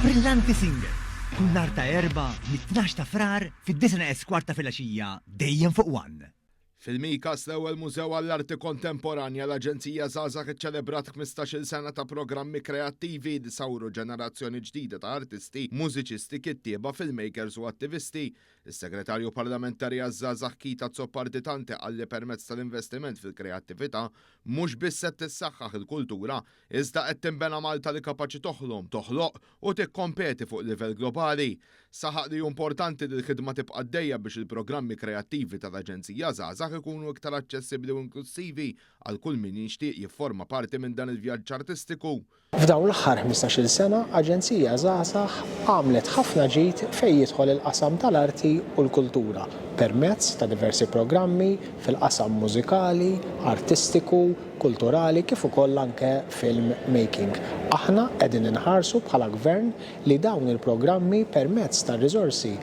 Brillanti Singer. Kull nhar ta' erba' mit-12 ta' frar fid-9 esquarta filgħaxija dejjem fuq One. Fil-Mikas l-ewwel Mużew għall-Arti Kontemporanja l-Aġenzija Żgħażagħ iċċelebrat 15-il sena ta' programmi kreattivi li sawru ġenerazzjoni ġdida ta' artisti, mużiċisti, kittieba, filmmakers u attivisti. Is-Segretarju Parlamentari għaż-Żgħażagħ Kita Zopparditanti qalli permezz tal-investiment fil-kreattività mhux biss qed tissaħħaħ il-kultura, iżda qed tinbena Malta li kapaċi toħloq u tikkompeti fuq livell globali. Saħaq li importanti li l-ħidma tibqa' għaddejja biex il-programmi kreattivi tal-Aġenzija Żgħażagħ ikunu iktar aċċessibbli u inklusivi għal kull min jixtieq jifforma parti minn dan il-vjaġġ artistiku. F'dawn l-aħħar 15-il sena, Aġenzija Żgħażagħ għamlet ħafna ġid fejn jidħol il-qasam tal-arti u l-kultura permezz ta' diversi programmi fil-qasam mużikali, artistiku, kulturali kif ukoll anke filmmaking. Aħna qegħdin inħarsu bħala gvern li dawn il-programmi permezz ta' riżorsi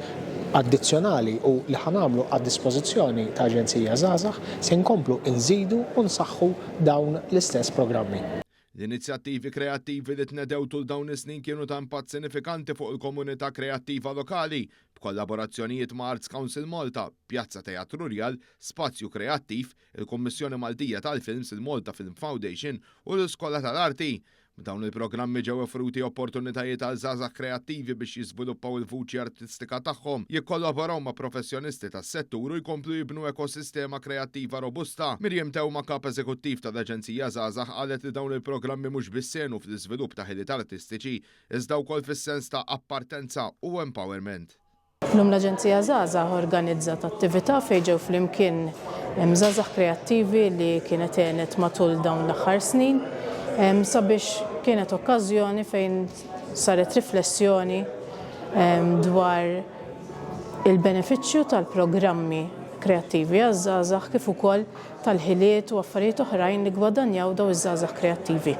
addizzjonali u li ħanamlu għad-dispożizzjoni ta' Aġenzija Żgħażagħ se nkomplu nżidu u nsaħħu dawn l-istess programmi. L-inizjattivi kreattivi li tnedew tul dawn is-snin kienu ta' impatt sinifikanti fuq il-komunità kreattiva lokali, b'kollaborazzjonijiet ma' Arts Council Malta, Pjazza Teatru Rjal, Spazju Kreattiv, il-Kummissjoni Maltija tal-Films, il-Malta Film Foundation u l-Iskola tal-Arti. Dawn il-programmi ġew offruti opportunitajiet għal żgħażagħ kreattivi biex jiżviluppaw il-vuċi artistika tagħhom, jikkollaboraw ma' professjonisti tas-settur u jkomplu jibnu ekosistema kreattiva robusta. Mirjam Tewma, kap eżekuttiv tal-Aġenzija Żgħażagħ, qalet li dawn il-programmi mhux biss senu fl-iżvilupp ta' ħiliet artistiċi, iżda wkoll fis-sens ta' appartenza u empowerment. Llum l-Aġenzija Żgħażagħ organizzat attività fejn ġew flimkien żgħażagħ kreattivi li kienet għenet matul dawn l-aħħar snin. Sabiex kienet okkażjoni fejn saret riflessjoni dwar il-benefiċċju tal-programmi kreattivi għaż-żgħażagħ kif ukoll tal-ħiliet u affarijiet oħrajn li gwadanjaw daw iż-żgħażagħ kreattivi.